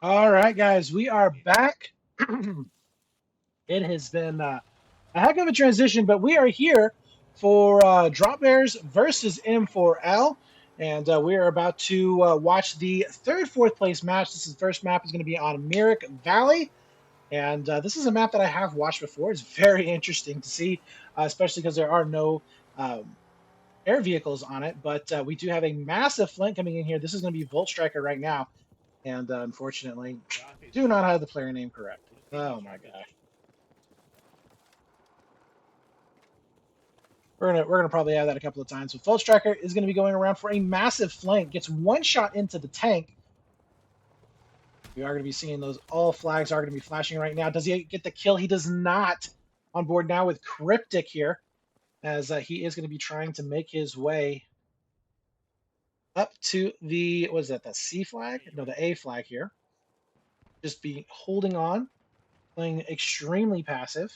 All right, guys, we are back. It has been a heck of a transition, but we are here for Drop Bears versus M4L, and we are about to watch the fourth place match. This is the first map is going to be on Myrick Valley, and this is a map that I have watched before. It's very interesting to see, especially because there are no air vehicles on it, but we do have a massive flank coming in here. This is going to be Volt Striker right now, and unfortunately, do not have the player name correct. Oh my gosh. We're gonna probably have that a couple of times. But Volt Striker is gonna be going around for a massive flank, gets one shot into the tank. We are gonna be seeing those. All flags are gonna be flashing right now. Does he get the kill? He does not. On board now with Cryptic here, as he is gonna be trying to make his way up to the what is that? The C flag? No, the A flag here. Just be holding on, playing extremely passive.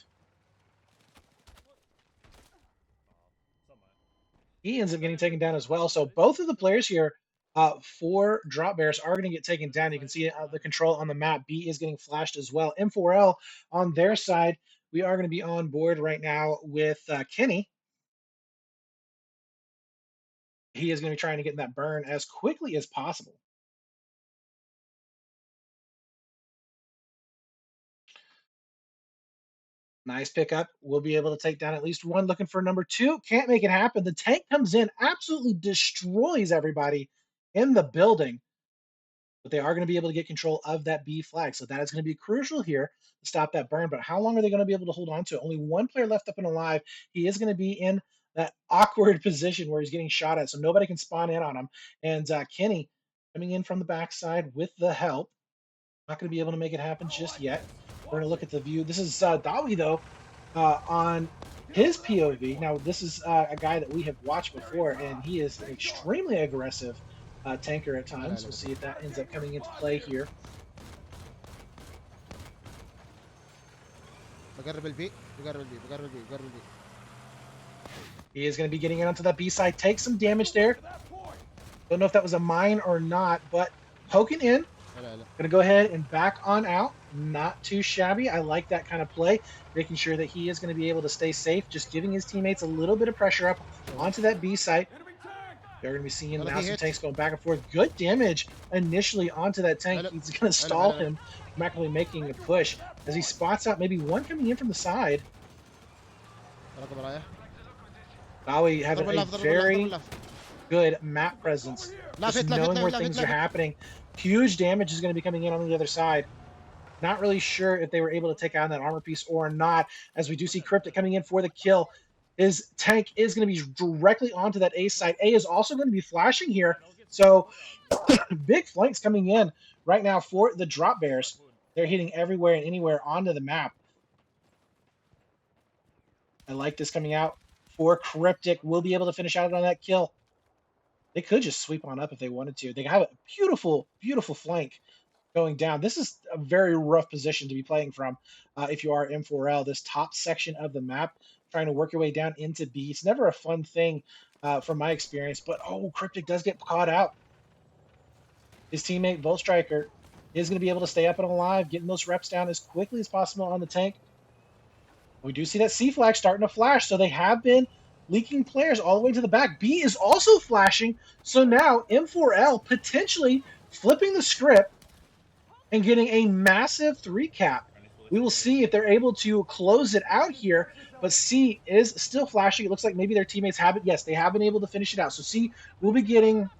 He ends up getting taken down as well. So both of the players here for Drop Bears are going to get taken down. You can see the control on the map. B is getting flashed as well. M4L on their side, we are going to be on board right now with Kenny. He is going to be trying to get in that burn as quickly as possible. Nice pickup. We'll be able to take down at least one. Looking for number two. Can't make it happen. The tank comes in, absolutely destroys everybody in the building. But they are going to be able to get control of that B flag. So that is going to be crucial here to stop that burn. But how long are they going to be able to hold on to it? Only one player left up and alive. He is going to be in that awkward position where he's getting shot at, so nobody can spawn in on him. And Kenny coming in from the backside with the help. Not going to be able to make it happen just yet. We're going to look at the view. This is Dawi, though, on his POV. Now, this is a guy that we have watched before, and he is extremely aggressive tanker at times. We'll see if that ends up coming into play here. He is going to be getting in onto that B side. Take some damage there. Don't know if that was a mine or not, but poking in. Going to go ahead and back on out. Not too shabby. I like that kind of play, making sure that he is going to be able to stay safe, just giving his teammates a little bit of pressure up onto that B site. They're going to be seeing now some tanks going back and forth. Good damage initially onto that tank. He's going to stall him, actually making a push as he spots out maybe one coming in from the side. Bowie having a very good map presence, just knowing where things are happening. Huge damage is going to be coming in on the other side. Not really sure if they were able to take out that armor piece or not, as we do see Cryptic coming in for the kill. His tank is going to be directly onto that A side. A is also going to be flashing here. So big flanks coming in right now for the Drop Bears. They're hitting everywhere and anywhere onto the map. I like this coming out for Cryptic. We'll be able to finish out on that kill. They could just sweep on up if they wanted to. They have a beautiful, beautiful flank going down. This is a very rough position to be playing from if you are M4L. This top section of the map, trying to work your way down into B. It's never a fun thing from my experience, but oh, Cryptic does get caught out. His teammate, Volt Striker, is going to be able to stay up and alive, getting those reps down as quickly as possible on the tank. We do see that C flag starting to flash, so they have been leaking players all the way to the back. B is also flashing, so now M4L potentially flipping the script and getting a massive 3 cap. We will see if they're able to close it out here, but C is still flashing. It looks like maybe their teammates have it. Yes, they have been able to finish it out. So C will be getting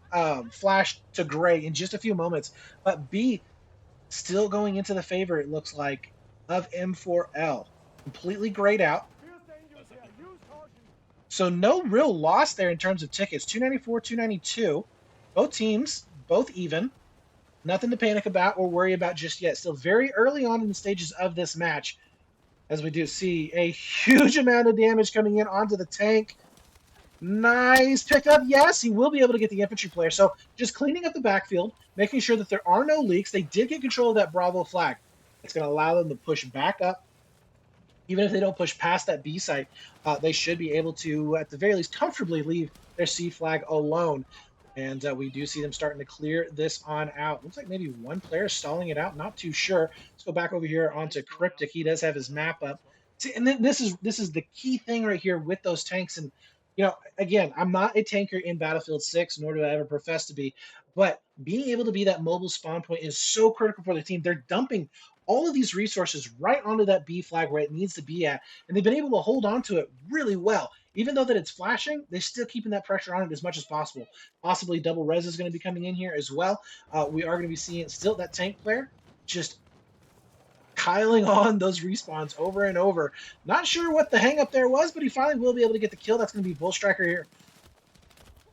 flashed to gray in just a few moments, but B still going into the favor, it looks like, of M4L. Completely grayed out. So no real loss there in terms of tickets. 294, 292. Both teams, both even. Nothing to panic about or worry about just yet. Still very early on in the stages of this match, as we do see a huge amount of damage coming in onto the tank. Nice pickup. Yes, he will be able to get the infantry player. So just cleaning up the backfield, making sure that there are no leaks. They did get control of that Bravo flag. It's going to allow them to push back up. Even if they don't push past that B site, they should be able to, at the very least, comfortably leave their C flag alone. And we do see them starting to clear this on out. Looks like maybe one player stalling it out. Not too sure. Let's go back over here onto Cryptic. He does have his map up. See, and then this is the key thing right here with those tanks. And again, I'm not a tanker in Battlefield 6, nor do I ever profess to be. But being able to be that mobile spawn point is so critical for the team. They're dumping all of these resources right onto that B flag where it needs to be at, and they've been able to hold on to it really well. Even though that it's flashing, they're still keeping that pressure on it as much as possible. Possibly double res is going to be coming in here as well. We are going to be seeing still that tank player just piling on those respawns over and over. Not sure what the hang up there was, but he finally will be able to get the kill. That's going to be Bull Striker here.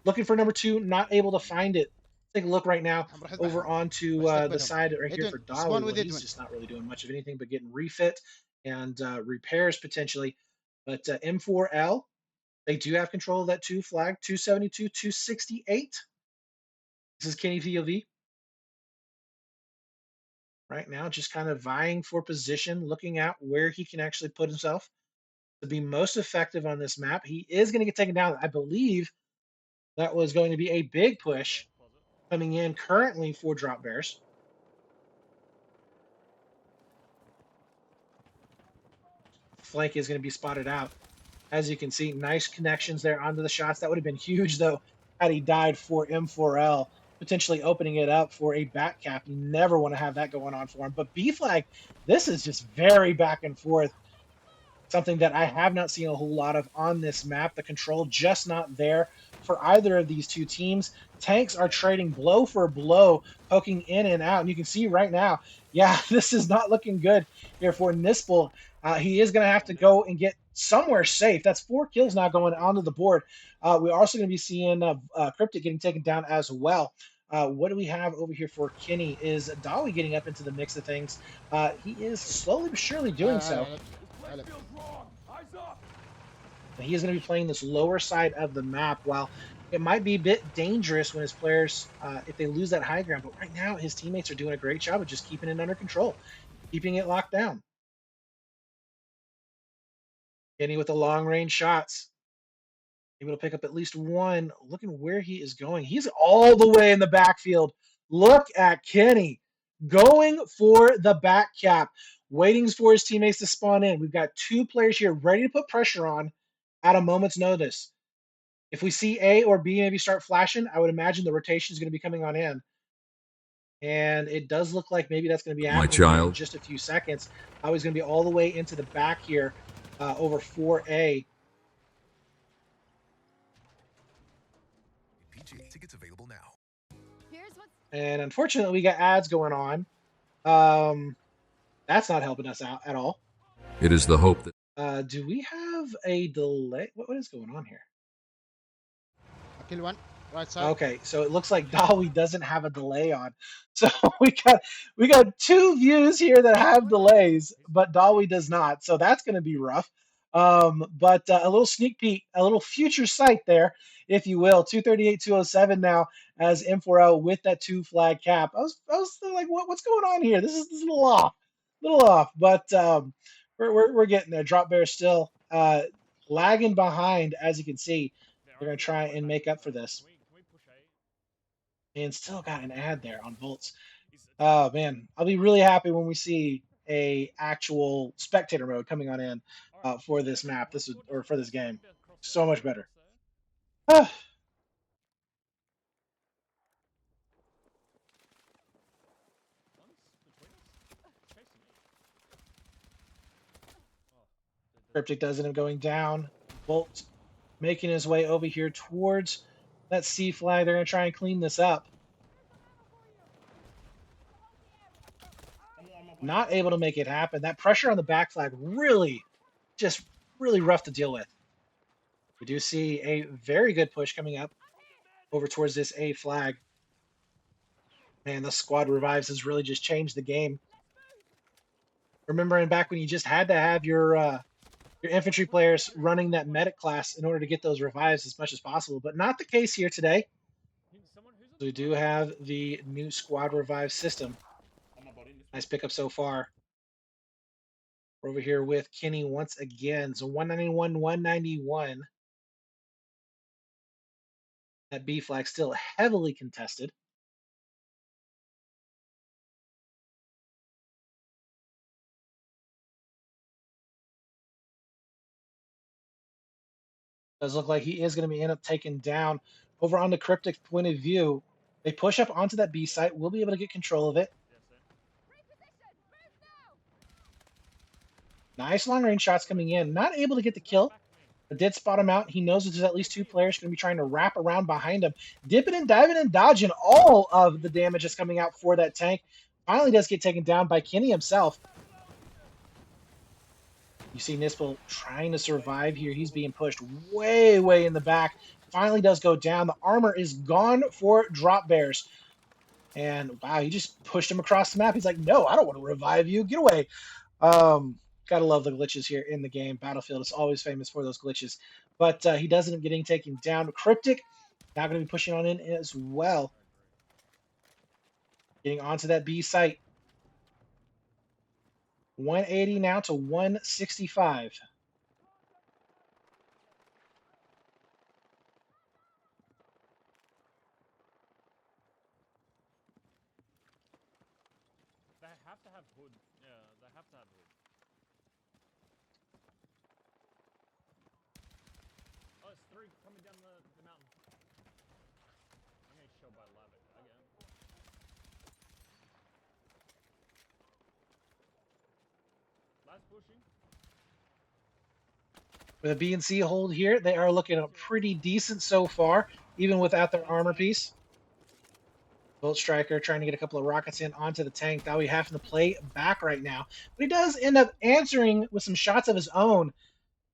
Looking for number 2, not able to find it. Take a look right now راح over اذبحهم onto راح the استقبلهم. side right here ادوين for Dolly. spawn Well, with he's ادوين. just not really doing much of anything but getting refit and repairs potentially. But M4L, they do have control of that 2 flag, 272, 268. This is Kenny POV right now, just kind of vying for position, looking at where he can actually put himself to be most effective on this map. He is going to get taken down. I believe that was going to be a big push coming in currently for Drop Bears. Flank is going to be spotted out. As you can see, nice connections there onto the shots. That would have been huge, though, had he died for M4L, potentially opening it up for a back cap. You never want to have that going on for him. But B flag, this is just very back and forth. Something that I have not seen a whole lot of on this map. The control just not there for either of these two teams. Tanks are trading blow for blow, poking in and out. And you can see right now, yeah, this is not looking good here for Nispel. He is going to have to go and get somewhere safe. That's 4 kills now going onto the board. We're also going to be seeing Cryptic getting taken down as well. What do we have over here for Kenny? Is Dolly getting up into the mix of things? He is slowly but surely doing so. علب. And he is going to be playing this lower side of the map. While it might be a bit dangerous when his players, if they lose that high ground, but right now his teammates are doing a great job of just keeping it under control, keeping it locked down. Kenny with the long range shots, able to pick up at least one. Looking where he is going, he's all the way in the backfield. Look at Kenny going for the back cap, waiting for his teammates to spawn in. We've got 2 players here ready to put pressure on at a moment's notice. If we see A or B maybe start flashing, I would imagine the rotation is going to be coming on in. And it does look like maybe that's going to be My happening here in child. just a few seconds. I was going to be all the way into the back here over 4A. PGA tickets available now. And unfortunately, we got ads going on. That's not helping us out at all. It is the hope that Do we have a delay? What is going on here? kill one. Right side. Okay, so it looks like Dolly doesn't have a delay on. So we got 2 views here that have delays, but Dolly does not. So that's going to be rough. But a little sneak peek, a little future sight there, if you will. 238, 207 now as M4L with that 2 flag cap. I was like, what's going on here? This is a little off. But we're getting there. Drop Bear still lagging behind, as you can see. They're going to try and make up for this. And still got an ad there on Volts. Oh man, I'll be really happy when we see a actual spectator mode coming on in for this map. Or for this game. So much better. Cryptic does end up going down. Bolt making his way over here towards that C flag. They're going to try and clean this up. Not able to make it happen. That pressure on the back flag just really rough to deal with. We do see a very good push coming up over towards this A flag. Man, the squad revives has really just changed the game. Remembering back when you just had to have your infantry players running that medic class in order to get those revives as much as possible, but not the case here today. We do have the new squad revive system. Nice pickup so far. We're over here with Kenny once again. So 191, 191. That B flag still heavily contested. Does look like he is going to be end up taken down. Over on the Cryptic's point of view, they push up onto that B site. We'll be able to get control of it. Nice long range shots coming in. Not able to get the kill, but did spot him out. He knows that there's at least two players going to be trying to wrap around behind him. Dipping and diving and dodging all of the damage that's coming out for that tank. Finally does get taken down by Kenny himself. You see Nispel trying to survive here. He's being pushed way, way in the back. Finally does go down. The armor is gone for Drop Bears. And wow, he just pushed him across the map. He's like, no, I don't want to revive you. Get away. Gotta love the glitches here in the game. Battlefield is always famous for those glitches. But he does end up getting taken down. Cryptic now going to be pushing on in as well. Getting onto that B site. 180 now to 165. They have to have hood. Yeah, they have to have hood. Oh, it's three coming down the mountain. I'm getting shot by lava again. Last pushing. With a B and C hold here, they are looking pretty decent so far, even without their armor piece. Volt Striker trying to get a couple of rockets in onto the tank. That we having to play back right now. But he does end up answering with some shots of his own.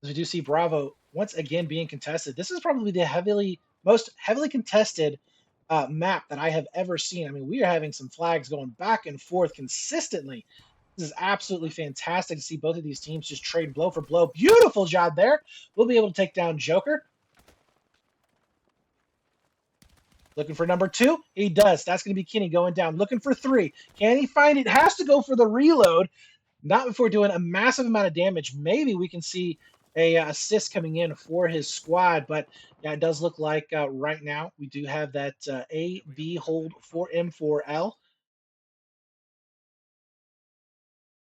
As we do see Bravo once again being contested. This is probably the most heavily contested map that I have ever seen. I mean, we are having some flags going back and forth consistently. This is absolutely fantastic to see both of these teams just trade blow for blow. Beautiful job there. We'll be able to take down Joker. Looking for number two? He does. That's going to be Kenny going down. Looking for three. Can he find it? Has to go for the reload. Not before doing a massive amount of damage. Maybe we can see a assist coming in for his squad. But yeah, it does look like right now we do have that A-B hold for M4L.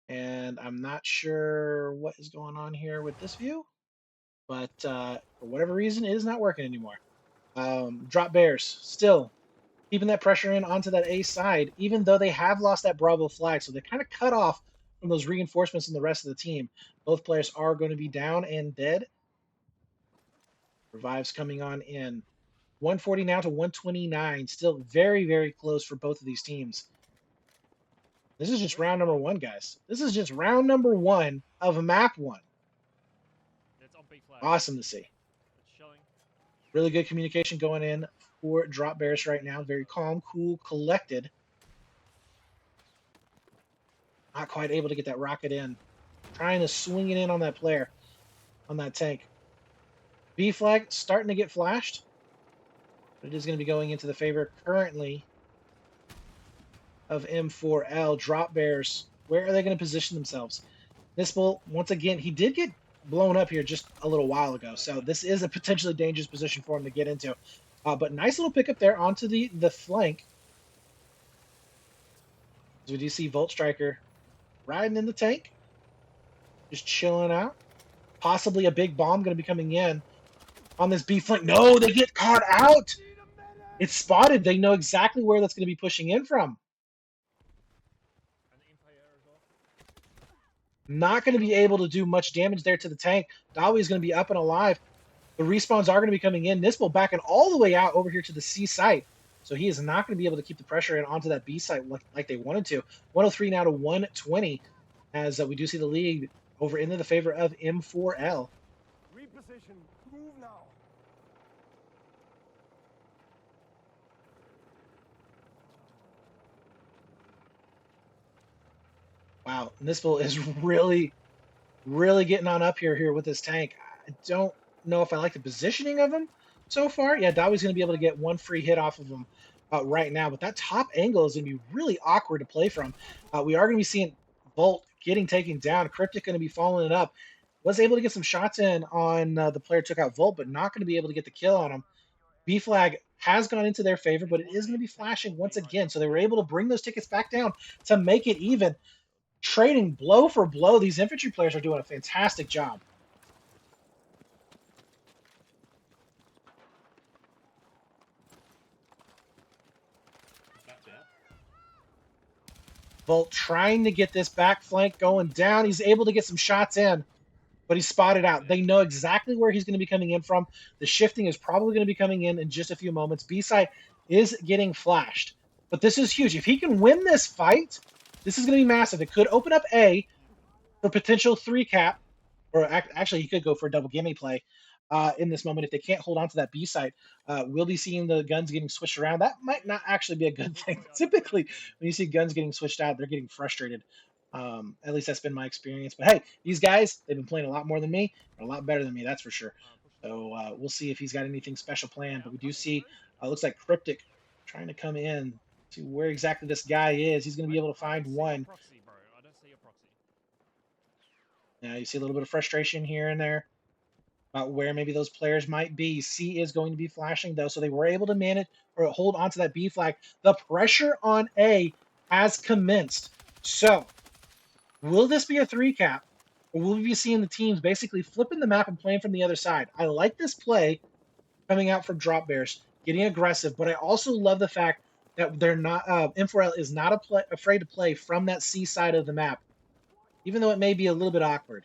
And I'm not sure what is going on here with this view. But for whatever reason, it is not working anymore. Drop Bears still keeping that pressure in onto that A side, even though they have lost that Bravo flag. So they're kind of cut off from those reinforcements in the rest of the team. Both players are going to be down and dead. Revives coming on in. 140 now to 129. Still very, very close for both of these teams. This is just round number one, guys. This is just round number one of map one. It's on B flag. Awesome to see. It's showing. Really good communication going in for Drop Bears right now. Very calm, cool, collected. Not quite able to get that rocket in. Trying to swing it in on that player, on that tank. B flag starting to get flashed. But it is going to be going into the favor currently of M4L. Drop Bears, where are they going to position themselves? Nispel, once again, he did get blown up here just a little while ago. So this is a potentially dangerous position for him to get into. But nice little pickup there onto the flank. As we do see Volt Striker riding in the tank. Just chilling out. Possibly a big bomb going to be coming in on this B flank. No, they get caught out. It's spotted. They know exactly where that's going to be pushing in from. And the info here as well. Not going to be able to do much damage there to the tank. Dawi is going to be up and alive. The respawns are going to be coming in. Nispel backing all the way out over here to the C site. So he is not going to be able to keep the pressure in onto that B site like they wanted to. 103 now to 120 as we do see the lead over into the favor of M4L. Reposition. Move now. Wow, Nispel is really, really getting on up here with this tank. I don't know if I like the positioning of him so far. Yeah, Dawi's going to be able to get one free hit off of him right now, but that top angle is going to be really awkward to play from. We are going to be seeing Volt getting taken down. Cryptic going to be following it up. Was able to get some shots in on the player took out Volt, but not going to be able to get the kill on him. B flag has gone into their favor, but it is going to be flashing once again. So they were able to bring those tickets back down to make it even. Trading blow for blow. These infantry players are doing a fantastic job. Volt trying to get this back flank going down. He's able to get some shots in, but he's spotted out. They know exactly where he's going to be coming in from. The shifting is probably going to be coming in just a few moments. B-side is getting flashed, but this is huge. If he can win this fight, this is going to be massive. It could open up A for potential 3-cap, or actually he could go for a double gimme play in this moment if they can't hold on to that B side. We'll be seeing the guns getting switched around. That might not actually be a good thing. Typically, when you see guns getting switched out, they're getting frustrated. At least that's been my experience. But hey, these guys, they've been playing a lot more than me, and a lot better than me, that's for sure. So we'll see if he's got anything special planned. But we do see, looks like Cryptic trying to come in to where exactly this guy is. He's going to be able to find one. Now you see a little bit of frustration here and there about where maybe those players might be. C is going to be flashing though, so they were able to manage or hold on to that B flag. The pressure on A has commenced. So will this be a 3-cap, or will we be seeing the teams basically flipping the map and playing from the other side? I like this play coming out from Drop Bears, getting aggressive, but I also love the fact that they're not M4L is not afraid to play from that C side of the map, even though it may be a little bit awkward.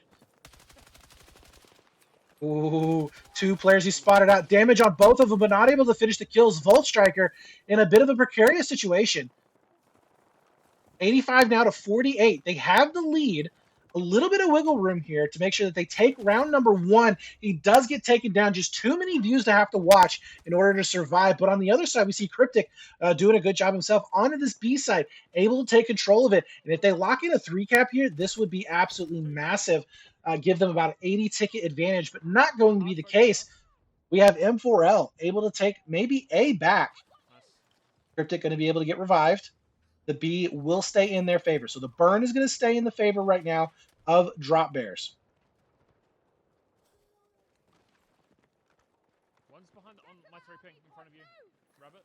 Ooh, 2 players he spotted out. Damage on both of them, but not able to finish the kills. Volt Striker in a bit of a precarious situation. 85 now to 48. They have the lead. A little bit of wiggle room here to make sure that they take round number 1. He does get taken down. Just too many views to have to watch in order to survive. But on the other side, we see Cryptic doing a good job himself onto this B side, able to take control of it. And if they lock in a 3-cap here, this would be absolutely massive. Give them about an 80 ticket advantage, but not going to be the case. We have M4L able to take maybe A back. Cryptic going to be able to get revived. The B will stay in their favor. So the burn is going to stay in the favor right now of Drop Bears. One's behind on my 3 ping in front of you. Grab it.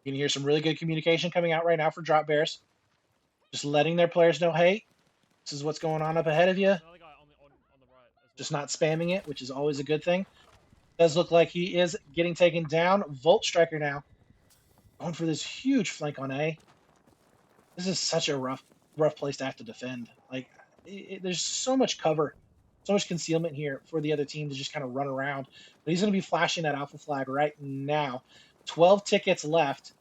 You can hear some really good communication coming out right now for Drop Bears. Just letting their players know, hey, this is what's going on up ahead of you. Another guy on the right as well. Just not spamming it, which is always a good thing. Does look like he is getting taken down. Volt Striker now going for this huge flank on A. This is such a rough place to have to defend. Like, there's so much cover, so much concealment here for the other team to just kind of run around. But he's going to be flashing that alpha flag right now. 12 tickets left.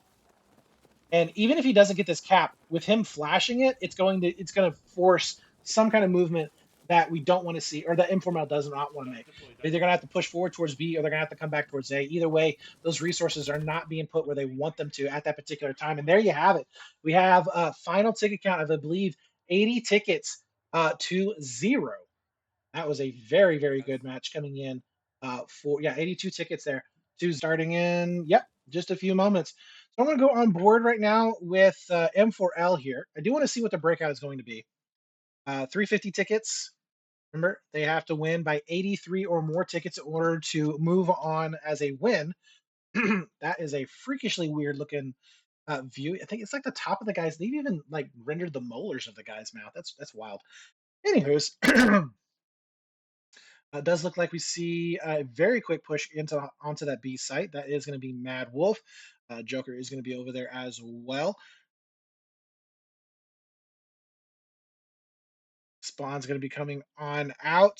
And even if he doesn't get this cap, with him flashing it, it's going to force some kind of movement that we don't want to see, or that M4L does not want to make. They're going to have to push forward towards B, or they're going to have to come back towards A. Either way, those resources are not being put where they want them to at that particular time. And there you have it. We have a final ticket count of, I believe, 80 tickets to 0. That was a very, very good match coming in for, 82 tickets there to starting in, just a few moments. So I'm going to go on board right now with M4L here. I do want to see what the breakout is going to be. 350 tickets. Remember, they have to win by 83 or more tickets in order to move on as a win. That is a freakishly weird looking view. I think it's like the top of the guy's. They've even like rendered the molars of the guy's mouth. That's wild. Anywho's, it does look like we see a very quick push onto that B site. That is going to be Mad Wolf. Joker is going to be over there as well. Spawn's going to be coming on out.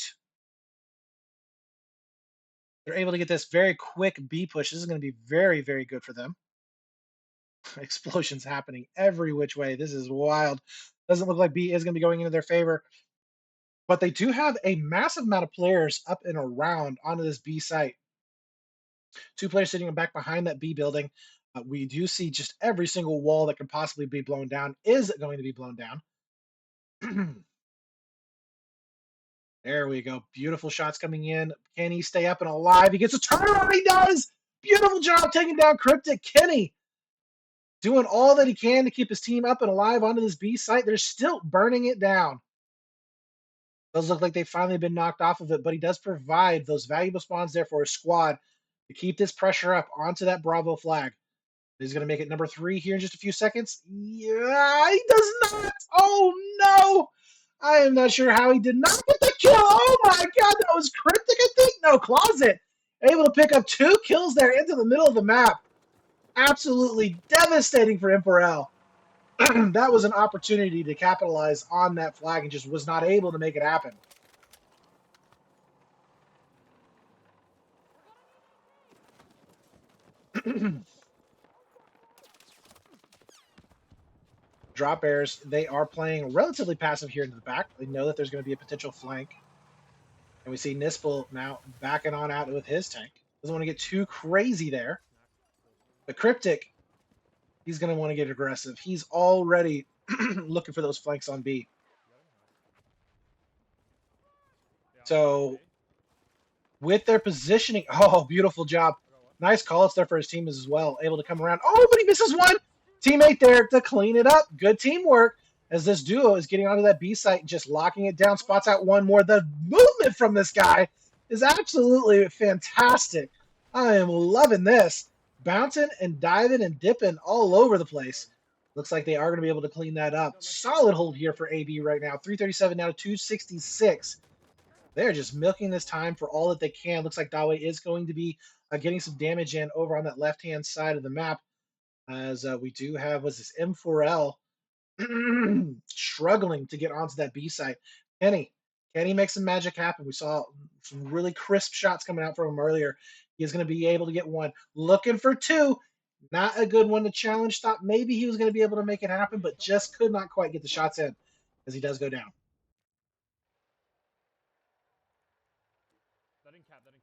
They're able to get this very quick B push. This is going to be very, very good for them. Explosions happening every which way. This is wild. Doesn't look like B is going to be going into their favor. But they do have a massive amount of players up and around onto this B site. 2 players sitting back behind that B building. We do see just every single wall that can possibly be blown down is going to be blown down. There we go. Beautiful shots coming in. Can he stay up and alive? He gets a turnaround. He does. Beautiful job taking down Cryptic. Kenny doing all that he can to keep his team up and alive onto this B site. They're still burning it down. Does look like they've finally been knocked off of it, but he does provide those valuable spawns there for his squad to keep this pressure up onto that Bravo flag. He's going to make it number 3 here in just a few seconds. Yeah, he does not. Oh, no. I am not sure how he did not get the kill. Oh, my God. That was Cryptic, I think. No, Closet. Able to pick up 2 kills there into the middle of the map. Absolutely devastating for M4L. That was an opportunity to capitalize on that flag and just was not able to make it happen. Drop Bears, they are playing relatively passive here into the back. They know that there's going to be a potential flank. And we see Nispel now backing on out with his tank. Doesn't want to get too crazy there. But Cryptic, he's going to want to get aggressive. He's already looking for those flanks on B. So with their positioning, oh, beautiful job. Nice call-outs there for his team as well. Able to come around. Oh, but he misses one. Teammate there to clean it up. Good teamwork as this duo is getting onto that B site and just locking it down. Spots out one more. The movement from this guy is absolutely fantastic. I am loving this. Bouncing and diving and dipping all over the place. Looks like they are going to be able to clean that up. Solid hold here for AB right now. 337 now to 266. They're just milking this time for all that they can. Looks like Dawe is going to be getting some damage in over on that left-hand side of the map. As we do have, was this M4L struggling to get onto that B site. Kenny, can he make some magic happen? We saw some really crisp shots coming out from him earlier. He is going to be able to get one. Looking for 2. Not a good one to challenge. Thought maybe he was going to be able to make it happen, but just could not quite get the shots in as he does go down. That didn't cap, nice.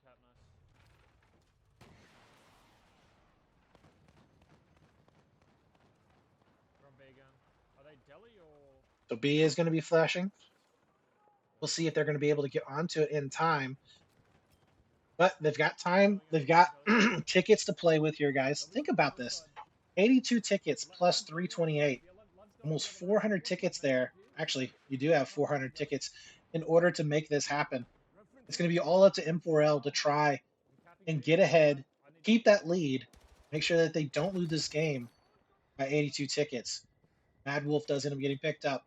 From Vegan. Are they deli or? So B is going to be flashing. We'll see if they're going to be able to get onto it in time. But they've got time. They've got tickets to play with here, guys. Think about this. 82 tickets plus 328. Almost 400 tickets there. Actually, you do have 400 tickets in order to make this happen. It's going to be all up to M4L to try and get ahead, keep that lead, make sure that they don't lose this game by 82 tickets. Mad Wolf does end up getting picked up.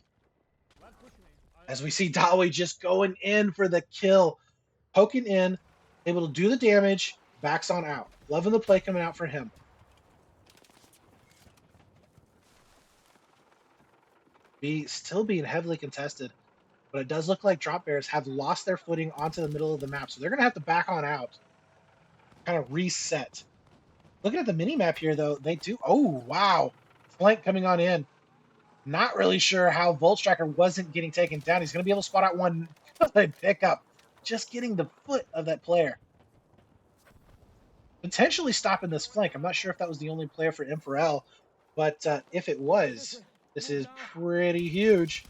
As we see Dawe just going in for the kill, poking in, able to do the damage, backs on out. Loving the play coming out for him. B still being heavily contested, but it does look like Drop Bears have lost their footing onto the middle of the map, so they're going to have to back on out, kind of reset. Looking at the mini map here, though, they do. Oh, wow. Flank coming on in. Not really sure how Volt Striker wasn't getting taken down. He's going to be able to spot out one good pickup. Just getting the foot of that player. Potentially stopping this flank. I'm not sure if that was the only player for M4L, but if it was, this is pretty huge.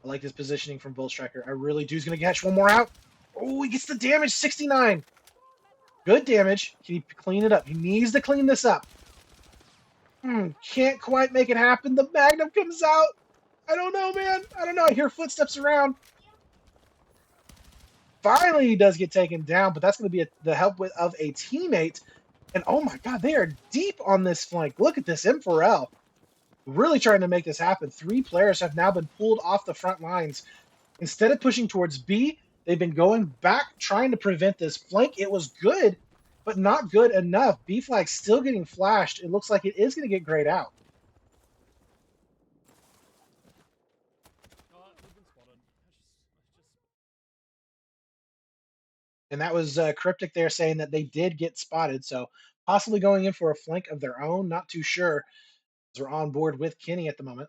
I like this positioning from Volt Striker. I really do. He's going to catch one more out. Oh, he gets the damage, 69. Good damage. Can he clean it up? He needs to clean this up. Can't quite make it happen. The Magnum comes out. I don't know, man. I don't know. I hear footsteps around. Finally, he does get taken down, but that's going to be the help of a teammate. And oh my God, they are deep on this flank. Look at this M4L. Really trying to make this happen. 3 players have now been pulled off the front lines. Instead of pushing towards B, they've been going back, trying to prevent this flank. It was good, but not good enough. B flag still getting flashed. It looks like it is going to get grayed out. And that was Cryptic there saying that they did get spotted. So possibly going in for a flank of their own. Not too sure. We're on board with Kenny at the moment.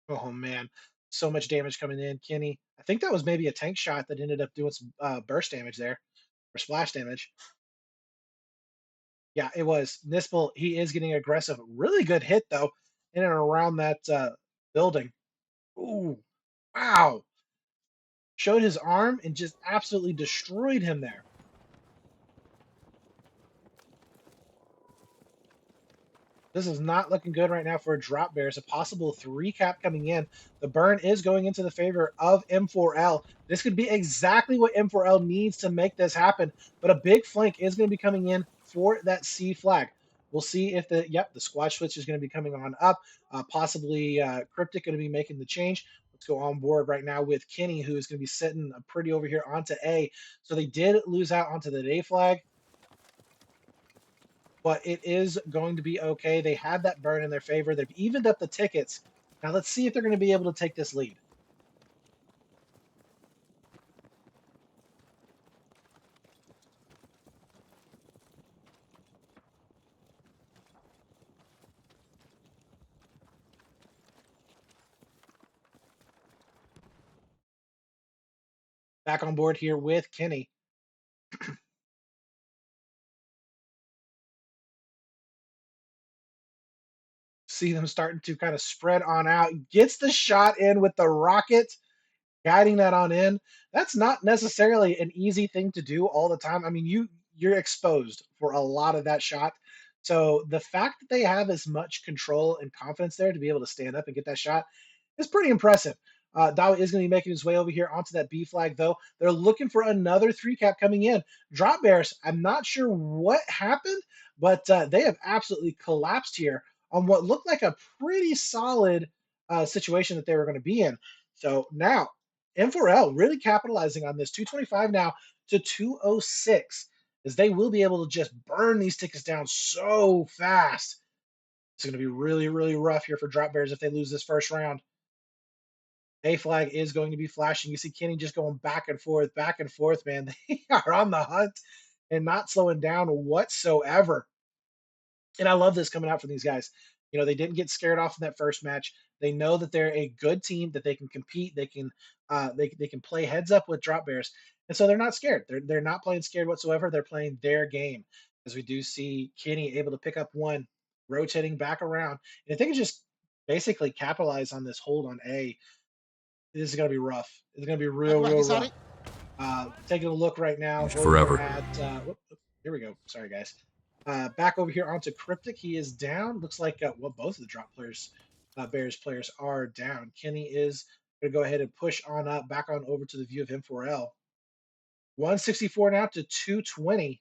Oh, man. So much damage coming in. Kenny, I think that was maybe a tank shot that ended up doing some burst damage there, or splash damage. Yeah, it was. Nispel, he is getting aggressive. Really good hit, though, in and around that building. Ooh, wow. Showed his arm and just absolutely destroyed him there. This is not looking good right now for a drop bears. A possible 3-cap coming in. The burn is going into the favor of M4L. This could be exactly what M4L needs to make this happen. But a big flank is going to be coming in for that C flag. We'll see if the squad switch is going to be coming on up. Possibly Cryptic going to be making the change. Let's go on board right now with Kenny, who is going to be sitting pretty over here onto A. So they did lose out onto the A flag, but it is going to be okay. They had that burn in their favor. They've evened up the tickets. Now let's see if they're going to be able to take this lead. Back on board here with Kenny. See them starting to kind of spread on out. Gets the shot in with the rocket, guiding that on in. That's not necessarily an easy thing to do all the time. I mean, you're exposed for a lot of that shot. So the fact that they have as much control and confidence there to be able to stand up and get that shot is pretty impressive. Dawa is going to be making his way over here onto that B flag, though. They're looking for another 3-cap coming in. Drop Bears, I'm not sure what happened, but they have absolutely collapsed here on what looked like a pretty solid situation that they were going to be in. So now, M4L really capitalizing on this 225 now to 206, as they will be able to just burn these tickets down so fast. It's going to be really, really rough here for Drop Bears if they lose this first round. A flag is going to be flashing. You see Kenny just going back and forth, man. They are on the hunt and not slowing down whatsoever. And I love this coming out from these guys. You know, they didn't get scared off in that first match. They know that they're a good team, that they can compete, they can they can play heads up with Drop Bears. And so they're not scared. They're not playing scared whatsoever. They're playing their game. As we do see Kenny able to pick up one, rotating back around. And if they can just basically capitalize on this hold on A, this is going to be rough. It's going to be real, real rough. Taking a look right now Forever. at here we go. Sorry, guys. Back over here onto Cryptic. He is down. Looks like both of the drop players, Bears players, are down. Kenny is going to go ahead and push on up, back on over to the view of M4L. 164 now to 220.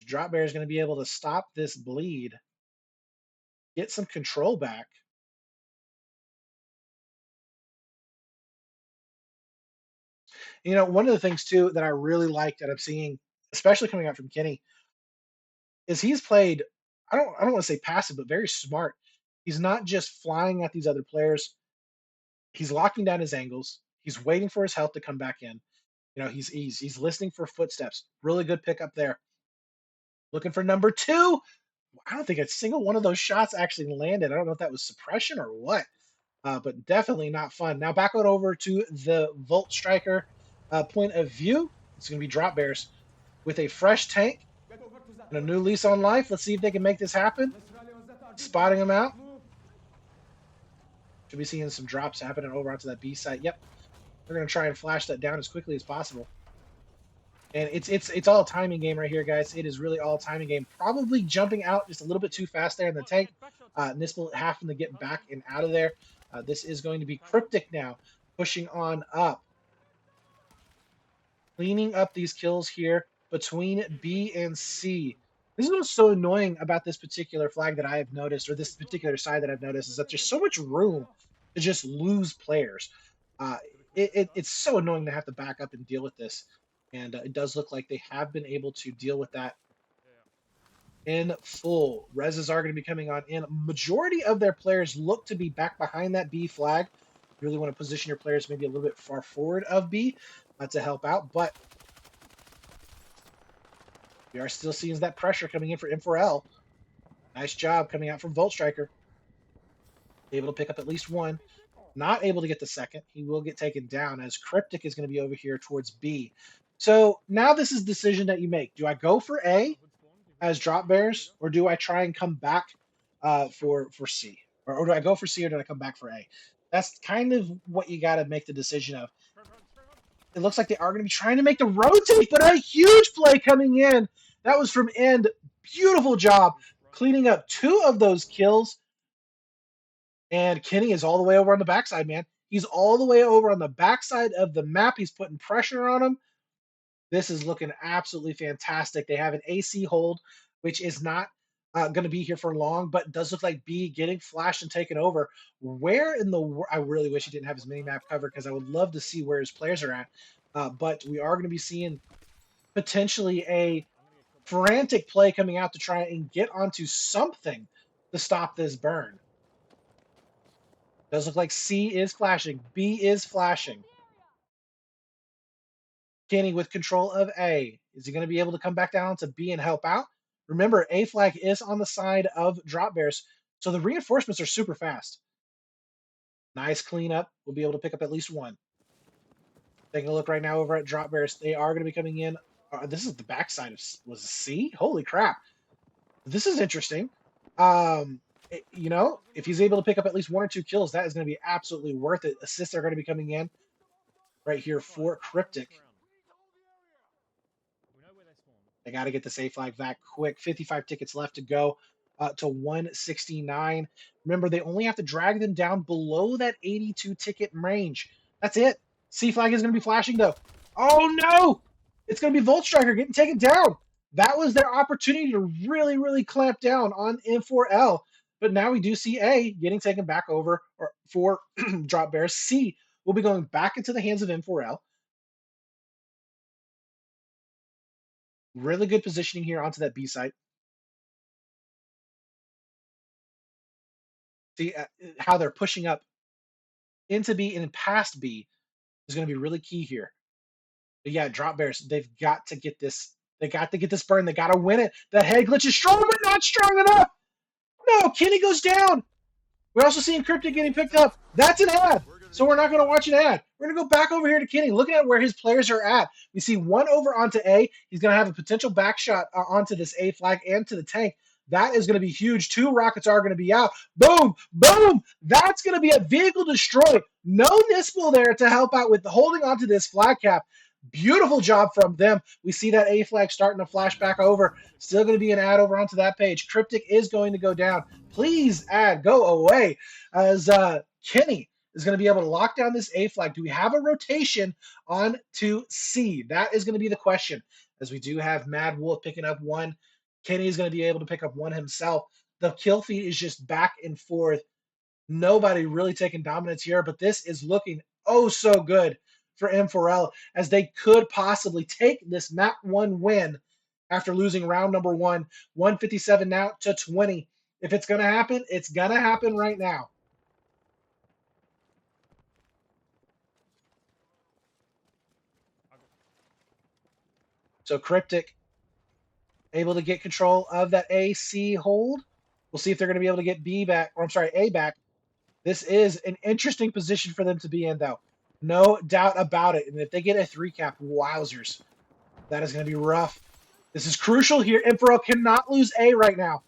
Drop Bear is going to be able to stop this bleed, get some control back. You know, one of the things too that I really like that I'm seeing, especially coming out from Kenny, is he's played. I don't want to say passive, but very smart. He's not just flying at these other players. He's locking down his angles. He's waiting for his health to come back in. You know, he's listening for footsteps. Really good pickup there. Looking for number 2. I don't think a single one of those shots actually landed. I don't know if that was suppression or what, but definitely not fun. Now back on over to the Volt Striker point of view. It's going to be Drop Bears with a fresh tank and a new lease on life. Let's see if they can make this happen. Spotting them out. Should be seeing some drops happening over onto that B site. Yep. They're going to try and flash that down as quickly as possible. And it's all a timing game right here, guys. It is really all a timing game. Probably jumping out just a little bit too fast there in the tank. Nisbel having to get back and out of there. This is going to be Cryptic now, pushing on up. Cleaning up these kills here between B and C. This is what's so annoying about this particular flag that I have noticed, or this particular side that I've noticed, is that there's so much room to just lose players. It's so annoying to have to back up and deal with this. And it does look like they have been able to deal with that in full. Reses are going to be coming on in. Majority of their players look to be back behind that B flag. You really want to position your players maybe a little bit far forward of B to help out. But we are still seeing that pressure coming in for M4L. Nice job coming out from Volt Striker. Able to pick up at least one. Not able to get the second. He will get taken down as Cryptic is going to be over here towards B. So now this is a decision that you make. Do I go for A as Drop Bears, or do I try and come back for C? Or do I go for C, or do I come back for A? That's kind of what you got to make the decision of. It looks like they are going to be trying to make the rotate, but a huge play coming in. That was from End. Beautiful job cleaning up 2 of those kills. And Kenny is all the way over on the backside, man. He's all the way over on the backside of the map. He's putting pressure on him. This is looking absolutely fantastic. They have an AC hold, which is not going to be here for long, but does look like B getting flashed and taken over. Where in the world? I really wish he didn't have his mini map covered because I would love to see where his players are at. But we are going to be seeing potentially a frantic play coming out to try and get onto something to stop this burn. Does look like C is flashing. B is flashing. Kenny with control of A. Is he going to be able to come back down to B and help out? Remember, A flag is on the side of Drop Bears, so the reinforcements are super fast. Nice cleanup. We'll be able to pick up at least one. Taking a look right now over at Drop Bears. They are going to be coming in. This is the backside of, was it C? Holy crap. This is interesting. You know, if he's able to pick up at least 1 or 2 kills, that is going to be absolutely worth it. Assists are going to be coming in right here for Cryptic. They got to get this A flag back quick. 55 tickets left to go to 169. Remember, they only have to drag them down below that 82 ticket range. That's it. C flag is going to be flashing, though. Oh, no! It's going to be Volt Striker getting taken down. That was their opportunity to really, really clamp down on M4L. But now we do see A getting taken back over or for Drop Bears. C will be going back into the hands of M4L. Really good positioning here onto that B site. See how they're pushing up into B and past B is going to be really key here. But yeah, Drop Bears, they've got to get this. They got to get this burn. They got to win it. That head glitch is strong, but not strong enough. No, Kenny goes down. We're also seeing Cryptic getting picked up. That's an ad. So we're not going to watch an ad. We're going to go back over here to Kenny. Looking at where his players are at. We see one over onto A. He's going to have a potential back shot onto this A flag and to the tank. That is going to be huge. 2 rockets are going to be out. Boom, boom. That's going to be a vehicle destroyed. No Nispel there to help out with the holding onto this flag cap. Beautiful job from them. We see that A flag starting to flash back over. Still going to be an ad over onto that page. Cryptic is going to go down. Please, ad, go away. As Kenny is going to be able to lock down this A flag. Do we have a rotation on to C? That is going to be the question. As we do have Mad Wolf picking up 1. Kenny is going to be able to pick up 1 himself. The kill feed is just back and forth. Nobody really taking dominance here, but this is looking oh so good for M4L as they could possibly take this map 1 win after losing round number 1, 157 now to 20. If it's going to happen, it's going to happen right now. So Cryptic able to get control of that AC hold. We'll see if they're going to be able to get B back, or I'm sorry, A back. This is an interesting position for them to be in, though. No doubt about it. And if they get a 3 cap, wowzers. That is going to be rough. This is crucial here. M4L cannot lose A right now.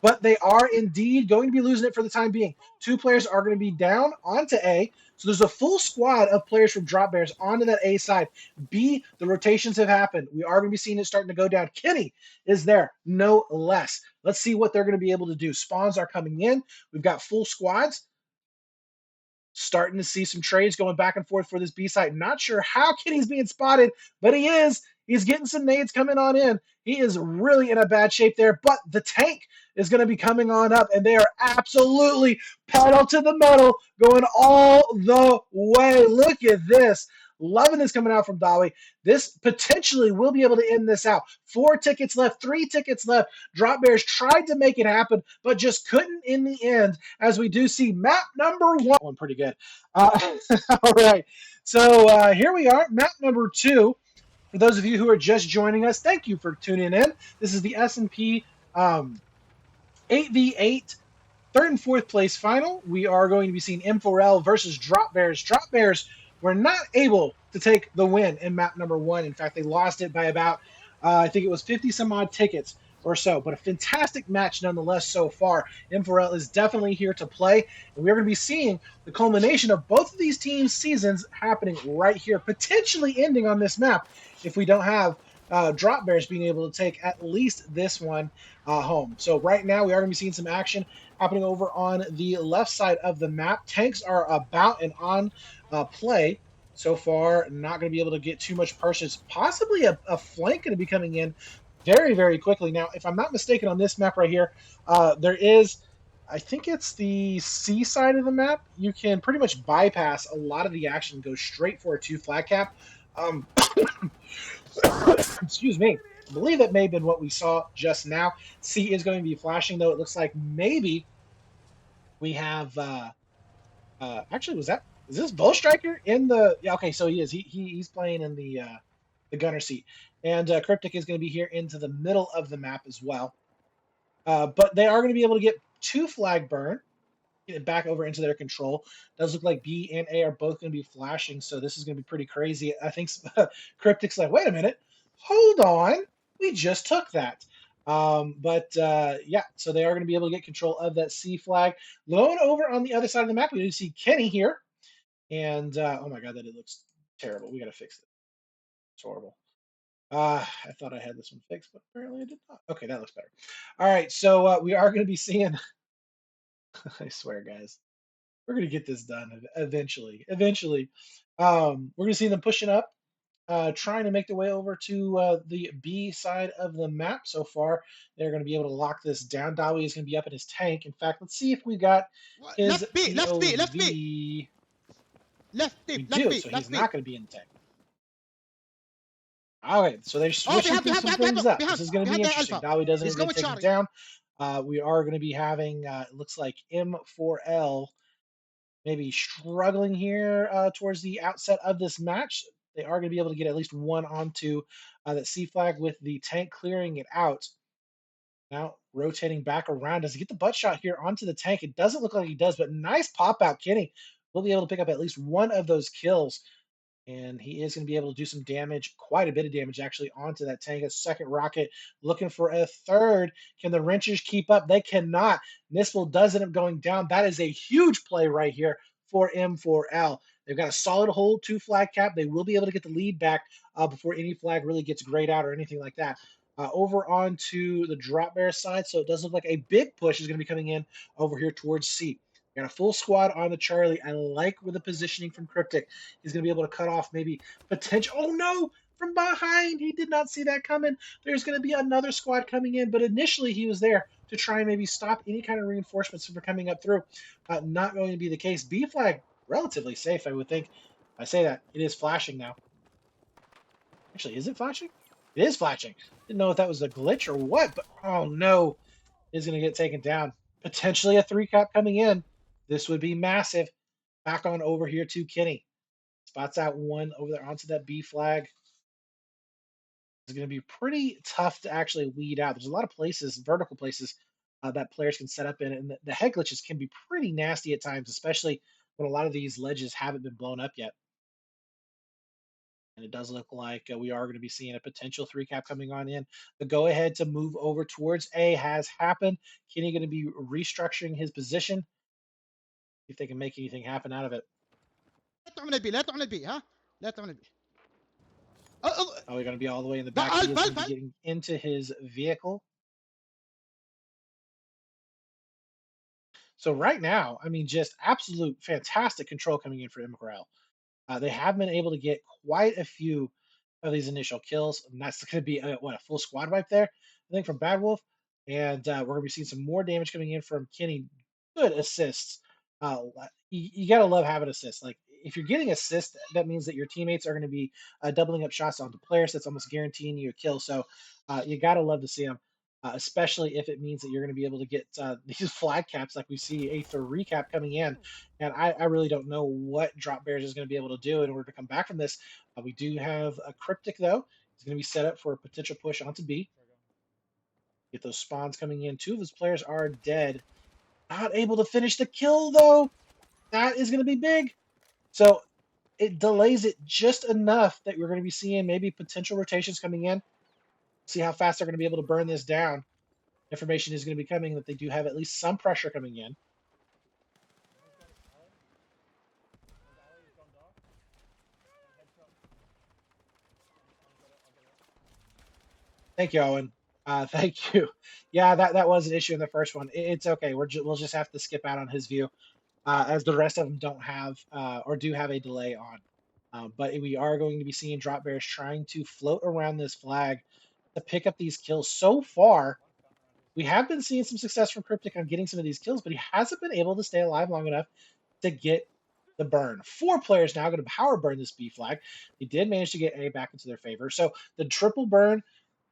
But they are indeed going to be losing it for the time being. 2 players are going to be down onto A. So there's a full squad of players from Drop Bears onto that A side. B, the rotations have happened. We are going to be seeing it starting to go down. Kenny is there, no less. Let's see what they're going to be able to do. Spawns are coming in. We've got full squads. Starting to see some trades going back and forth for this B site. Not sure how Kenny's being spotted, but he is. He's getting some nades coming on in. He is really in a bad shape there, but the tank is going to be coming on up, and they are absolutely pedal to the metal, going all the way. Look at this. Loving this coming out from Dolly. This potentially will be able to end this out. 4 tickets left, 3 tickets left. Drop Bears tried to make it happen, but just couldn't in the end, as we do see map number 1. One pretty good. All right. So here we are, map number 2. For those of you who are just joining us, thank you for tuning in. This is the SnP 8v8 third and fourth place final. We are going to be seeing M4L versus Drop Bears. Drop Bears were not able to take the win in map number 1. In fact, they lost it by about, I think it was 50 some odd tickets or so, but a fantastic match nonetheless so far. M4L is definitely here to play, and we're going to be seeing the culmination of both of these teams' seasons happening right here, potentially ending on this map if we don't have Drop Bears being able to take at least this one home. So right now we are going to be seeing some action happening over on the left side of the map. Tanks are about and on play. So far, not going to be able to get too much purchase. Possibly a flank going to be coming in very, very quickly. Now, if I'm not mistaken on this map right here, there is, I think it's the C side of the map. You can pretty much bypass a lot of the action, go straight for a 2 flag cap. Um, excuse me. I believe that may have been what we saw just now. C is going to be flashing, though. It looks like maybe we have. Actually, is this Bull Striker in the? Yeah, okay, so he is. He's playing in the gunner seat, and Cryptic is going to be here into the middle of the map as well. But they are going to be able to get 2 flag burn, get it back over into their control. Does look like B and A are both going to be flashing, so this is going to be pretty crazy. I think Cryptic's like, wait a minute, hold on, we just took that. But yeah, so they are going to be able to get control of that C flag. Going over on the other side of the map, we do see Kenny here, and oh my god, that it looks terrible. We got to fix it. It's horrible. I thought I had this one fixed, but apparently I did not. Okay, that looks better. All right, so we are going to be seeing. I swear, guys, we're gonna get this done eventually. Eventually, we're gonna see them pushing up, trying to make their way over to the B side of the map. So far, they're gonna be able to lock this down. Dawi is gonna be up in his tank. In fact, let's see if we got his Left B, left B, left B, POV. left We B, left do, B, so he's left B. not gonna be in the tank. Okay, so they're Oh, switching through some things up. This is going to be behind the interesting. Alpha. Dawi doesn't He's even going get taken Charlie. down. We are going to be having, it looks like M4L maybe struggling here towards the outset of this match. They are going to be able to get at least one onto that C flag with the tank clearing it out. Now rotating back around. Does he get the butt shot here onto the tank? It doesn't look like he does, but nice pop out. Kenny will be able to pick up at least one of those kills. And he is going to be able to do some damage, quite a bit of damage actually, onto that tank. A second rocket looking for a third. Can the wrenchers keep up? They cannot. Nispel does end up going down. That is a huge play right here for M4L. They've got a solid hold, 2 flag cap. They will be able to get the lead back before any flag really gets grayed out or anything like that. Over onto the drop bear side, so it does look like a big push is going to be coming in over here towards C. Got a full squad on the Charlie. I like with the positioning from Cryptic. He's going to be able to cut off maybe potential. Oh no! From behind, he did not see that coming. There's going to be another squad coming in, but initially he was there to try and maybe stop any kind of reinforcements from coming up through. Not going to be the case. B flag relatively safe, I would think. I say that it is flashing now. Actually, is it flashing? It is flashing. Didn't know if that was a glitch or what, but oh no, is going to get taken down. Potentially a 3 cap coming in. This would be massive. Back on over here to Kenny. Spots out one over there onto that B flag. It's going to be pretty tough to actually weed out. There's a lot of places, vertical places, that players can set up in, and the head glitches can be pretty nasty at times, especially when a lot of these ledges haven't been blown up yet. And it does look like we are going to be seeing a potential 3 cap coming on in. The go ahead to move over towards A has happened. Kenny going to be restructuring his position. See if they can make anything happen out of it. لا تعمل البي لا تعمل البي ها لا تعمل البي. Oh, Are we going to be all the way in the لا back? He is going to be Alpha. getting into his vehicle. So right now, I mean, just absolute fantastic control coming in for M4L. They have been able to get quite a few of these initial kills, and that's going to be a full squad wipe there, I think, from Bad Wolf. And we're going to be seeing some more damage coming in from Kenny. Good assists. You got to love having assists. Like, if you're getting assists, that means that your teammates are going to be doubling up shots onto players. That's almost guaranteeing you a kill. So you got to love to see them. Especially if it means that you're going to be able to get these flag caps like we see a 3 cap coming in. And I really don't know what Drop Bears is going to be able to do in order to come back from this. We do have a Cryptic, though. He's going to be set up for a potential push onto B. Get those spawns coming in. 2 of his players are dead. Not able to finish the kill, though. That is going to be big. So it delays it just enough that we're going to be seeing maybe potential rotations coming in. See how fast they're going to be able to burn this down. Information is going to be coming that they do have at least some pressure coming in. Thank you, Owen. Thank you. Yeah, that was an issue in the first one. It's okay. We'll just have to skip out on his view, as the rest of them don't have or do have a delay on. But we are going to be seeing drop bears trying to float around this flag to pick up these kills. So far, we have been seeing some success from Cryptic on getting some of these kills, but he hasn't been able to stay alive long enough to get the burn. 4 players now going to power burn this B flag. They did manage to get A back into their favor. So the triple burn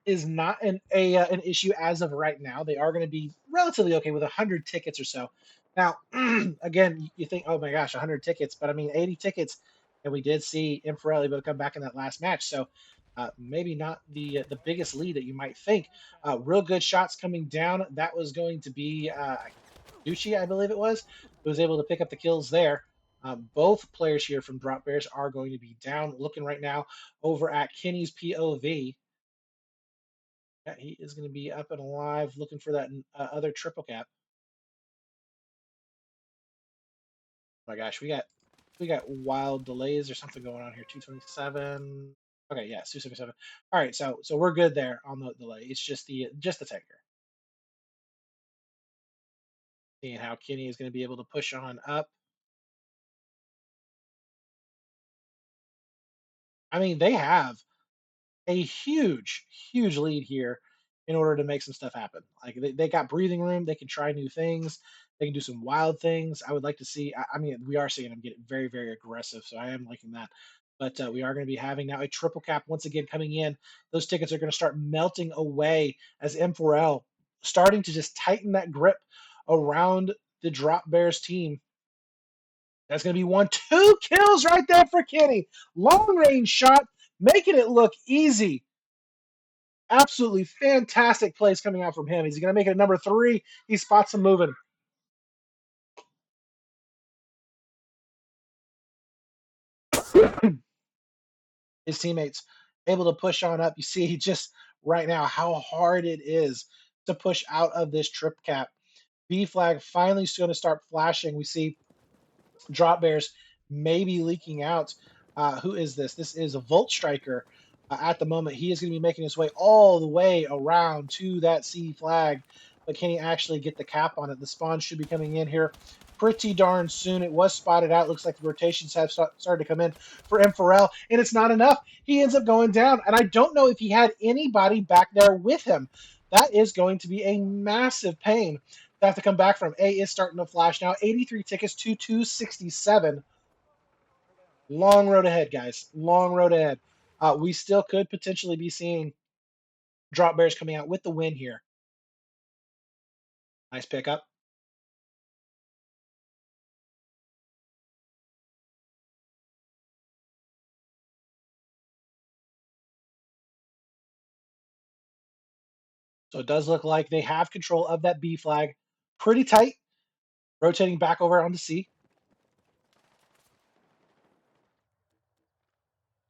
is not an issue as of right now. They are going to be relatively okay with 100 tickets or so. Now, again, you think, oh my gosh, 100 tickets, but I mean 80 tickets, and we did see M4L able to come back in that last match. So maybe not the biggest lead that you might think. Real good shots coming down. That was going to be Gucci, I believe it was, who was able to pick up the kills there. Both players here from Drop Bears are going to be down. Looking right now over at Kenny's POV. Yeah, he is going to be up and alive, looking for that other triple cap. Oh my gosh, we got wild delays or something going on here. 227. Okay, yeah, 277. All right, so we're good there on the delay. It's just the tanker. Seeing how Kenny is going to be able to push on up. I mean, they have a huge lead here in order to make some stuff happen. Like they got breathing room. They can try new things. They can do some wild things. I would like to see. I mean, we are seeing them get very aggressive, so I am liking that. But we are going to be having now a triple cap once again coming in. Those tickets are going to start melting away as M4L starting to just tighten that grip around the Drop Bears team. That's going to be 1-2 kills right there for Kenny. Long range shot, making it look easy. Absolutely fantastic plays coming out from him. He's going to make it number 3. He spots him moving. His teammates able to push on up. You see just right now how hard it is to push out of this trip cap. B flag finally is going to start flashing. We see Drop Bears maybe leaking out. Who is this? This is a Volt Striker. At the moment, he is going to be making his way all the way around to that C flag, but can he actually get the cap on it? The spawn should be coming in here pretty darn soon. It was spotted out. Looks like the rotations have started to come in for M4L, and it's not enough. He ends up going down, and I don't know if he had anybody back there with him. That is going to be a massive pain to have to come back from. A is starting to flash now. 83 tickets to 267. Long road ahead, guys. Long road ahead. We still could potentially be seeing Drop Bears coming out with the win here. Nice pickup. So it does look like they have control of that B flag. Pretty tight. Rotating back over onto C.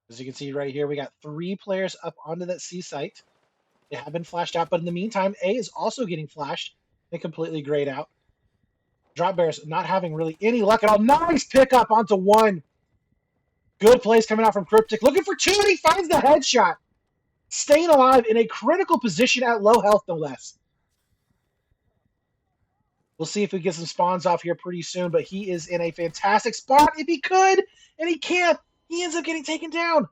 As you can see right here, we got 3 players up onto that C site. They have been flashed out, but in the meantime, A is also getting flashed and completely grayed out. Drop Bears not having really any luck at all. Nice pickup onto 1. Good plays coming out from Cryptic. Looking for 2, and he finds the headshot. Staying alive in a critical position at low health, no less. We'll see if we get some spawns off here pretty soon, but he is in a fantastic spot if he could, and he can't. He ends up getting taken down.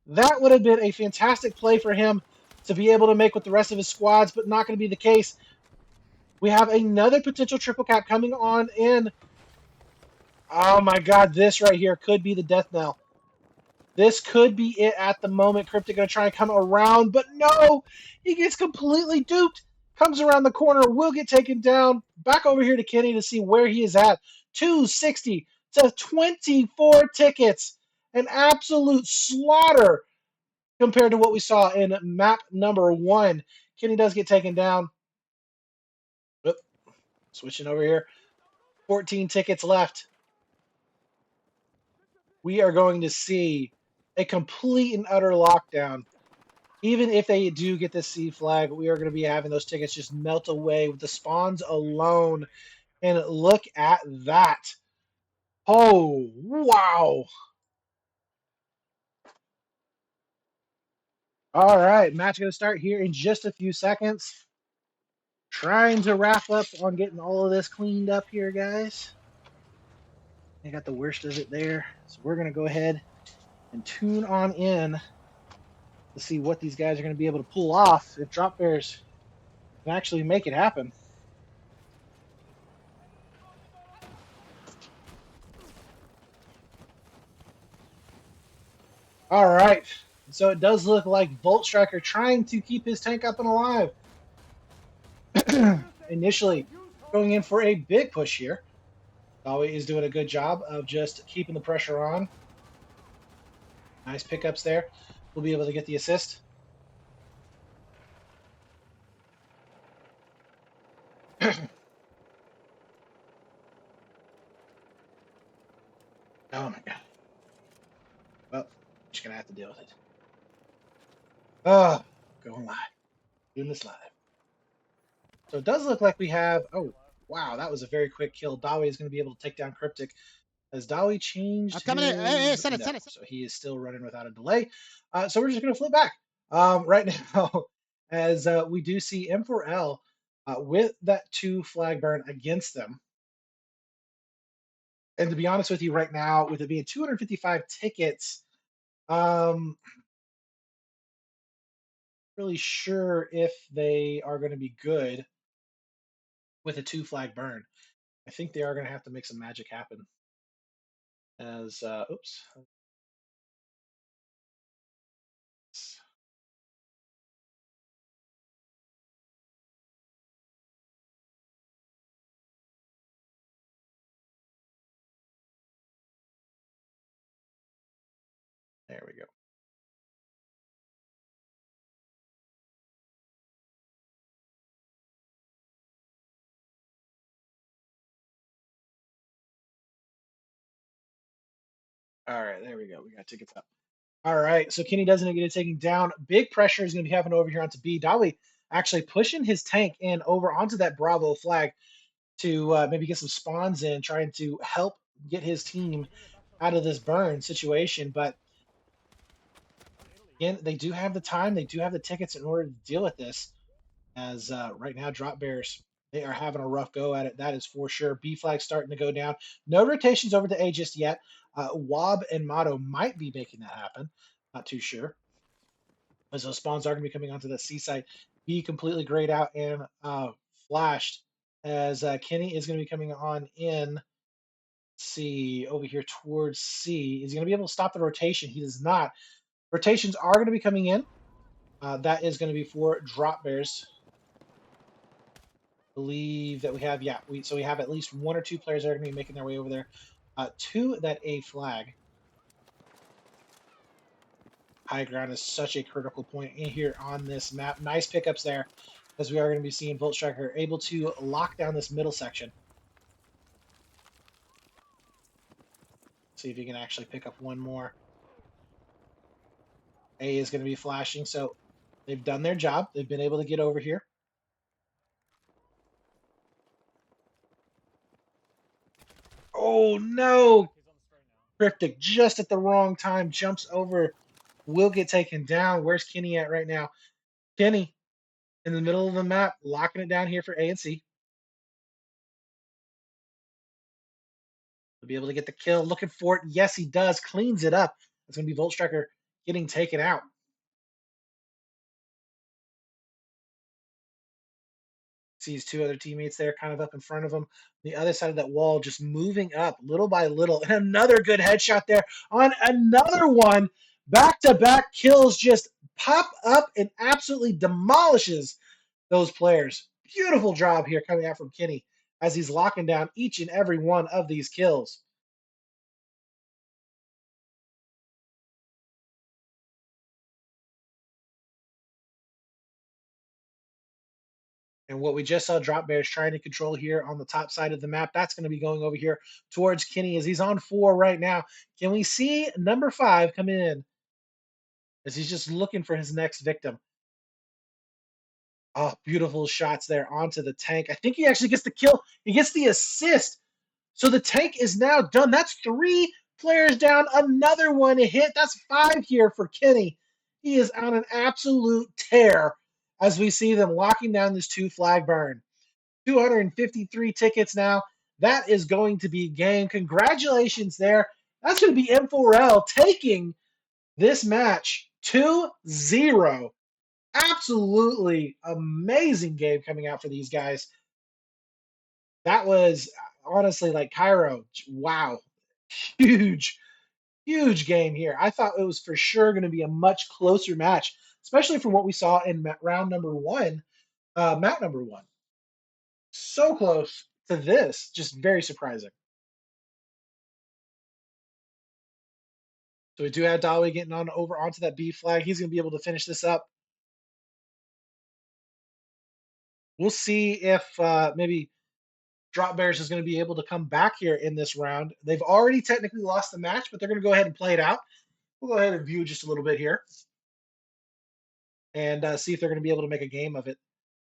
That would have been a fantastic play for him to be able to make with the rest of his squads, but not going to be the case. We have another potential triple cap coming on in. Oh my god, this right here could be the death knell. This could be it at the moment. Cryptic going to try and come around, but no! He gets completely duped. Comes around the corner, will get taken down. Back over here to Kenny to see where he is at. 260 to 24 tickets. An absolute slaughter compared to what we saw in map number 1. Kenny does get taken down. Oop, switching over here. 14 tickets left. We are going to see a complete and utter lockdown. Even if they do get the C flag, we are going to be having those tickets just melt away with the spawns alone. And look at that. Oh, wow. All right, match going to start here in just a few seconds. Trying to wrap up on getting all of this cleaned up here, guys. I got the worst of it there. So we're going to go ahead and tune on in to see what these guys are going to be able to pull off if Drop Bears can actually make it happen. All right. So it does look like Volt Striker trying to keep his tank up and alive. Initially going in for a big push here. Dawi is doing a good job of just keeping the pressure on. Nice pickups there. We'll be able to get the assist. Oh my god. Well, just gonna have to deal with it. Oh, going live. Doing this live. So it does look like we have. Oh, wow, that was a very quick kill. Dawi is going to be able to take down Cryptic. Has Dawi changed I'm coming in. Hey, his... send it, No, send it. so he is still running without a delay. So we're just going to flip back right now as we do see M4L with that 2 flag burn against them. And to be honest with you, right now, with it being 255 tickets, really sure if they are going to be good with a 2 flag burn. I think they are going to have to make some magic happen. As oops. There we go. All right, there we go. We got tickets up. All right, so Kenny doesn't get it taken down. Big pressure is going to be happening over here onto B. Dolly actually pushing his tank in over onto that Bravo flag to maybe get some spawns in, trying to help get his team out of this burn situation. But again, they do have the time, they do have the tickets in order to deal with this. As right now, Drop Bears, they are having a rough go at it. That is for sure. B flag starting to go down. No rotations over to A just yet. Wob and Motto might be making that happen. Not too sure. As those spawns are going to be coming onto the C site. B completely grayed out and flashed. As Kenny is going to be coming on in. C over here towards C. Is he going to be able to stop the rotation? He does not. Rotations are going to be coming in. That is going to be for Drop Bears. Believe that we have, yeah, we have at least 1 or 2 players that are going to be making their way over there to that A flag. High ground is such a critical point in here on this map. Nice pickups there, as we are going to be seeing Volt Striker able to lock down this middle section. See if he can actually pick up one more. A is going to be flashing, so they've done their job. They've been able to get over here. Oh no! Cryptic just at the wrong time jumps over, will get taken down. Where's Kenny at right now? Kenny in the middle of the map, locking it down here for A and C. He'll be able to get the kill. Looking for it. Yes, he does. Cleans it up. It's going to be Volt Striker getting taken out. Sees 2 other teammates there kind of up in front of him. The other side of that wall just moving up little by little. And another good headshot there on another one. Back-to-back kills just pop up and absolutely demolishes those players. Beautiful job here coming out from Kenny as he's locking down each and every one of these kills. And what we just saw Drop Bears trying to control here on the top side of the map, that's going to be going over here towards Kenny as he's on 4 right now. Can we see number 5 come in as he's just looking for his next victim? Oh, beautiful shots there onto the tank. I think he actually gets the kill. He gets the assist. So the tank is now done. That's 3 players down. Another one hit. That's 5 here for Kenny. He is on an absolute tear as we see them locking down this 2 flag burn. 253 tickets now. That is going to be game. Congratulations there. That's going to be M4L taking this match 2-0. Absolutely amazing game coming out for these guys. That was honestly like Cairo. Wow. Huge, huge game here. I thought it was for sure going to be a much closer match, especially from what we saw in round number one, map number one. So close to this, just very surprising. So we do have Dolly getting on over onto that B flag. He's going to be able to finish this up. We'll see if maybe Drop Bears is going to be able to come back here in this round. They've already technically lost the match, but they're going to go ahead and play it out. We'll go ahead and view just a little bit here and see if they're going to be able to make a game of it.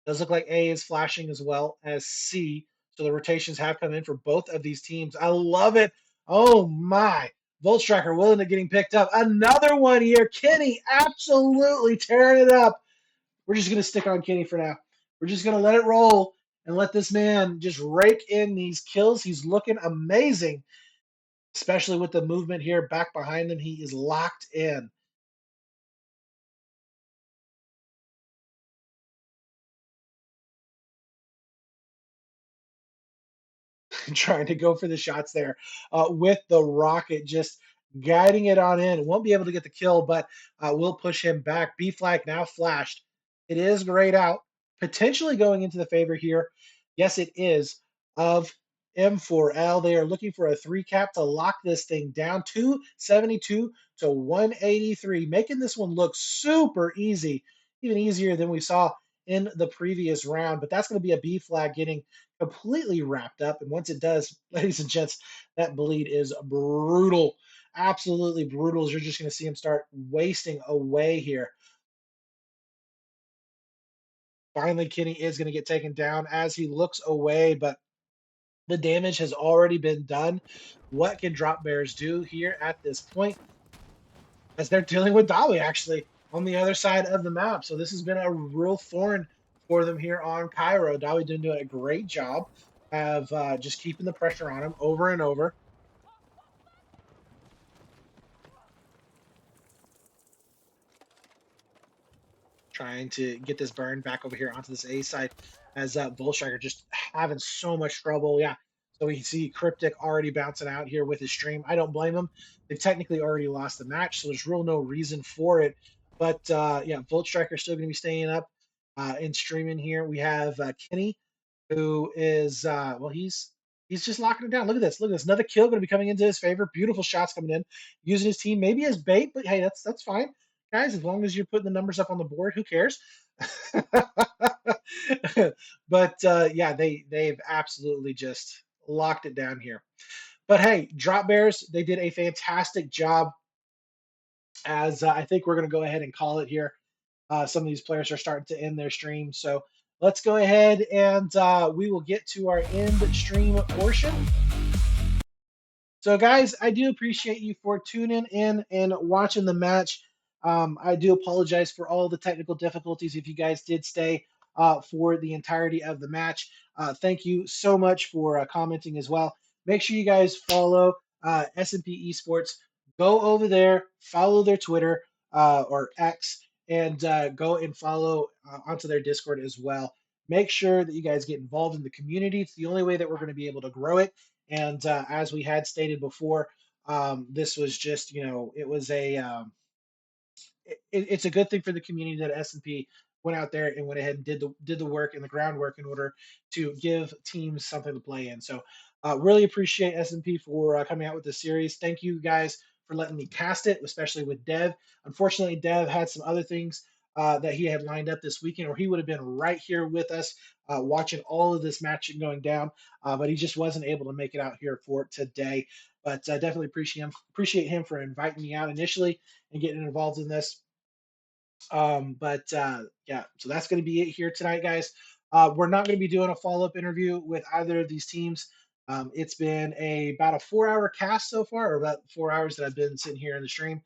Does look like A is flashing as well as C. So the rotations have come in for both of these teams. I love it. Oh my. Volt Striker willing to getting picked up. Another one here. Kenny absolutely tearing it up. We're just going to stick on Kenny for now. We're just going to let it roll and let this man just rake in these kills. He's looking amazing, especially with the movement here back behind him. He is locked in. Trying to go for the shots there with the rocket, just guiding it on in. Won't be able to get the kill, but will push him back. B flag now flashed. It is grayed out, potentially going into the favor here. Yes, it is of M4L. They are looking for a 3 cap to lock this thing down. 272 to 183, making this one look super easy, even easier than we saw in the previous round. But that's going to be a B flag getting completely wrapped up. And once it does, ladies and gents, that bleed is brutal. Absolutely brutal. As you're just going to see him start wasting away here. Finally, Kenny is going to get taken down as he looks away, but the damage has already been done. What can Drop Bears do here at this point? As they're dealing with Dolly actually on the other side of the map. So this has been a real thorn for them here on Cairo. Dolly doing a great job of just keeping the pressure on him over and over. Trying to get this burn back over here onto this A side as Bullstriker just having so much trouble. Yeah. So we see Cryptic already bouncing out here with his stream. I don't blame him. They've technically already lost the match, so there's real no reason for it. But yeah, Volt Striker still going to be staying up and streaming here. We have Kenny, who is well, he's just locking it down. Look at this. Look at this. Another kill going to be coming into his favor. Beautiful shots coming in, using his team maybe as bait, but hey, that's fine, guys. As long as you're putting the numbers up on the board, who cares? But yeah, they've absolutely just locked it down here. But hey, Drop Bears, they did a fantastic job. As I think we're going to go ahead and call it here. Some of these players are starting to end their stream, so let's go ahead and we will get to our end stream portion. So, guys, I do appreciate you for tuning in and watching the match. I do apologize for all the technical difficulties if you guys did stay for the entirety of the match. Thank you so much for commenting as well. Make sure you guys follow SnP Esports. Go over there, follow their Twitter or X, and go and follow onto their Discord as well. Make sure that you guys get involved in the community. It's the only way that we're going to be able to grow it. And as we had stated before, this was just, it was it's a good thing for the community that SnP went out there and went ahead and did the work and the groundwork in order to give teams something to play in. So really appreciate SnP for coming out with this series. Thank you guys for letting me cast it, especially with Dev. Unfortunately, Dev had some other things that he had lined up this weekend, or he would have been right here with us watching all of this match going down. But he just wasn't able to make it out here for today. But I definitely appreciate him for inviting me out initially and getting involved in this. But yeah, so that's going to be it here tonight, guys. We're not going to be doing a follow-up interview with either of these teams. It's been about a 4-hour cast so far, or about 4 hours that I've been sitting here in the stream.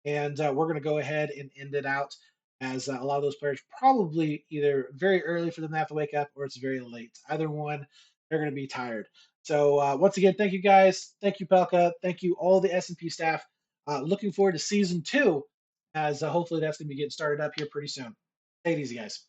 and we're going to go ahead and end it out, as a lot of those players probably either very early for them to have to wake up, or it's very late. Either one, they're going to be tired. So once again, thank you guys. Thank you, Pelka. Thank you, all the SnP staff. Looking forward to season 2, as hopefully that's going to be getting started up here pretty soon. Take it easy, guys.